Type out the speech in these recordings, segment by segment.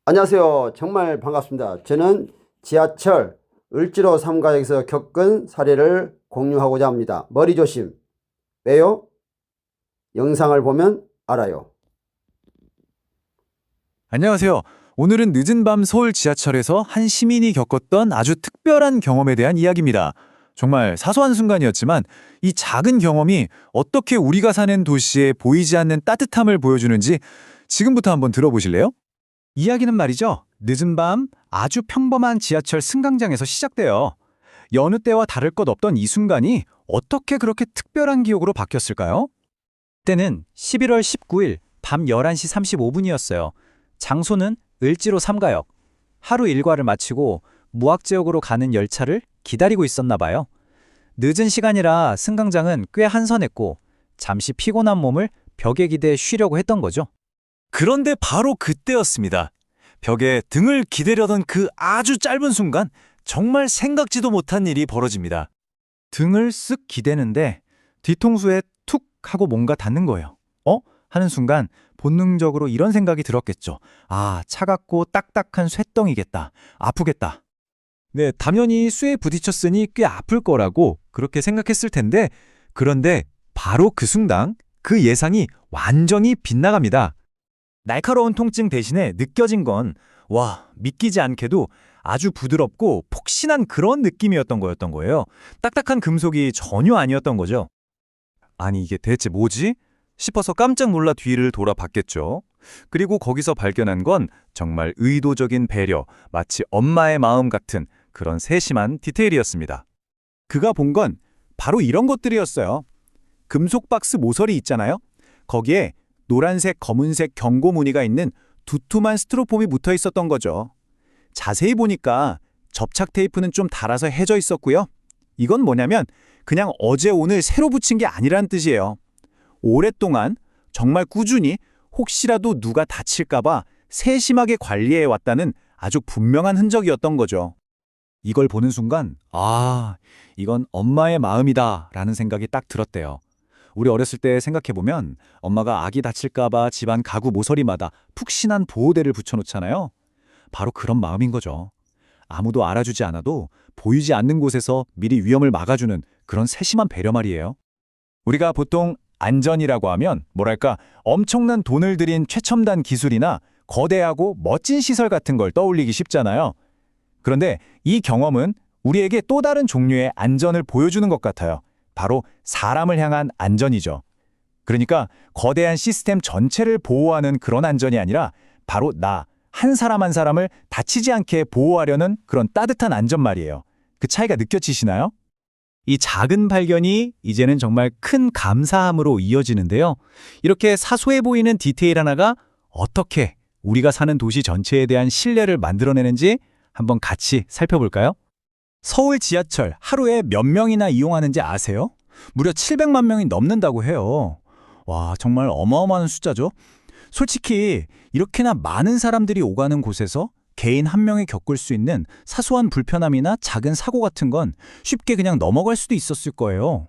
안녕하세요. 정말 반갑습니다. 저는 지하철 을지로 3가역에서 겪은 사례를 공유하고자 합니다. 머리 조심. 왜요? 영상을 보면 알아요. 안녕하세요. 오늘은 늦은 밤 서울 지하철에서 한 시민이 겪었던 아주 특별한 경험에 대한 이야기입니다. 정말 사소한 순간이었지만 이 작은 경험이 어떻게 우리가 사는 도시에 보이지 않는 따뜻함을 보여주는지 지금부터 한번 들어보실래요? 이야기는 말이죠. 늦은 밤 아주 평범한 지하철 승강장에서 시작돼요. 여느 때와 다를 것 없던 이 순간이 어떻게 그렇게 특별한 기억으로 바뀌었을까요? 때는 11월 19일 밤 11시 35분이었어요. 장소는 을지로 3가역. 하루 일과를 마치고 무학지역으로 가는 열차를 기다리고 있었나 봐요. 늦은 시간이라 승강장은 꽤 한산했고 잠시 피곤한 몸을 벽에 기대 쉬려고 했던 거죠. 그런데 바로 그때였습니다. 벽에 등을 기대려던 그 아주 짧은 순간 정말 생각지도 못한 일이 벌어집니다. 등을 쓱 기대는데 뒤통수에 툭 하고 뭔가 닿는 거예요. 하는 순간 본능적으로 이런 생각이 들었겠죠. 아, 차갑고 딱딱한 쇳덩이겠다. 아프겠다. 네, 당연히 쇠에 부딪혔으니 꽤 아플 거라고 그렇게 생각했을 텐데, 그런데 바로 그 순간 그 예상이 완전히 빗나갑니다. 날카로운 통증 대신에 느껴진 건 믿기지 않게도 아주 부드럽고 폭신한 그런 느낌이었던 거예요. 딱딱한 금속이 전혀 아니었던 거죠. 아니, 이게 대체 뭐지? 싶어서 깜짝 놀라 뒤를 돌아봤겠죠. 그리고 거기서 발견한 건 정말 의도적인 배려, 마치 엄마의 마음 같은 그런 세심한 디테일이었습니다. 그가 본 건 바로 이런 것들이었어요. 금속 박스 모서리 있잖아요. 거기에 노란색, 검은색 경고 무늬가 있는 두툼한 스티로폼이 묻어 있었던 거죠. 자세히 보니까 접착 테이프는 좀 닳아서 해져 있었고요. 이건 뭐냐면 그냥 어제 오늘 새로 붙인 게 아니란 뜻이에요. 오랫동안 정말 꾸준히 혹시라도 누가 다칠까봐 세심하게 관리해 왔다는 아주 분명한 흔적이었던 거죠. 이걸 보는 순간 이건 엄마의 마음이다 라는 생각이 딱 들었대요. 우리 어렸을 때 생각해보면 엄마가 아기 다칠까봐 집안 가구 모서리마다 푹신한 보호대를 붙여놓잖아요. 바로 그런 마음인 거죠. 아무도 알아주지 않아도 보이지 않는 곳에서 미리 위험을 막아주는 그런 세심한 배려 말이에요. 우리가 보통 안전이라고 하면 엄청난 돈을 들인 최첨단 기술이나 거대하고 멋진 시설 같은 걸 떠올리기 쉽잖아요. 그런데 이 경험은 우리에게 또 다른 종류의 안전을 보여주는 것 같아요. 바로 사람을 향한 안전이죠. 그러니까 거대한 시스템 전체를 보호하는 그런 안전이 아니라 바로 나, 한 사람 한 사람을 다치지 않게 보호하려는 그런 따뜻한 안전 말이에요. 그 차이가 느껴지시나요? 이 작은 발견이 이제는 정말 큰 감사함으로 이어지는데요. 이렇게 사소해 보이는 디테일 하나가 어떻게 우리가 사는 도시 전체에 대한 신뢰를 만들어내는지 한번 같이 살펴볼까요? 서울 지하철 하루에 몇 명이나 이용하는지 아세요? 무려 700만 명이 넘는다고 해요. 정말 어마어마한 숫자죠. 솔직히 이렇게나 많은 사람들이 오가는 곳에서 개인 한 명이 겪을 수 있는 사소한 불편함이나 작은 사고 같은 건 쉽게 그냥 넘어갈 수도 있었을 거예요.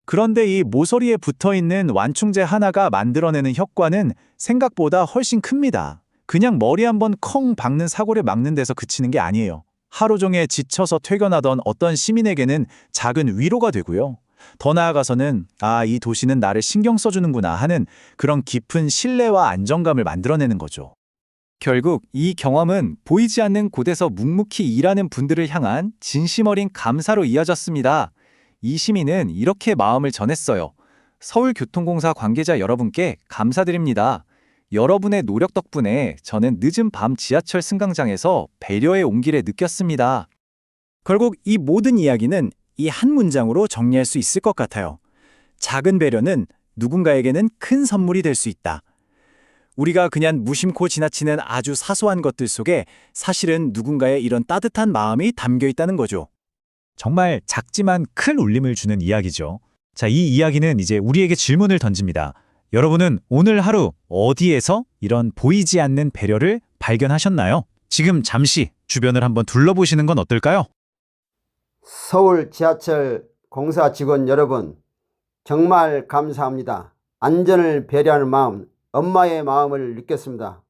그런데 이 모서리에 붙어있는 완충제 하나가 만들어내는 효과는 생각보다 훨씬 큽니다. 그냥 머리 한번 컹 박는 사고를 막는 데서 그치는 게 아니에요. 하루 종일 지쳐서 퇴근하던 어떤 시민에게는 작은 위로가 되고요. 더 나아가서는 이 도시는 나를 신경 써주는구나 하는 그런 깊은 신뢰와 안정감을 만들어내는 거죠. 결국 이 경험은 보이지 않는 곳에서 묵묵히 일하는 분들을 향한 진심 어린 감사로 이어졌습니다. 이 시민은 이렇게 마음을 전했어요. 서울교통공사 관계자 여러분께 감사드립니다. 여러분의 노력 덕분에 저는 늦은 밤 지하철 승강장에서 배려의 온기를 느꼈습니다. 결국 이 모든 이야기는 이 한 문장으로 정리할 수 있을 것 같아요. 작은 배려는 누군가에게는 큰 선물이 될 수 있다. 우리가 그냥 무심코 지나치는 아주 사소한 것들 속에 사실은 누군가의 이런 따뜻한 마음이 담겨 있다는 거죠. 정말 작지만 큰 울림을 주는 이야기죠. 자, 이 이야기는 이제 우리에게 질문을 던집니다. 여러분은 오늘 하루 어디에서 이런 보이지 않는 배려를 발견하셨나요? 지금 잠시 주변을 한번 둘러보시는 건 어떨까요? 서울 지하철 공사 직원 여러분, 정말 감사합니다. 안전을 배려하는 마음, 엄마의 마음을 느꼈습니다.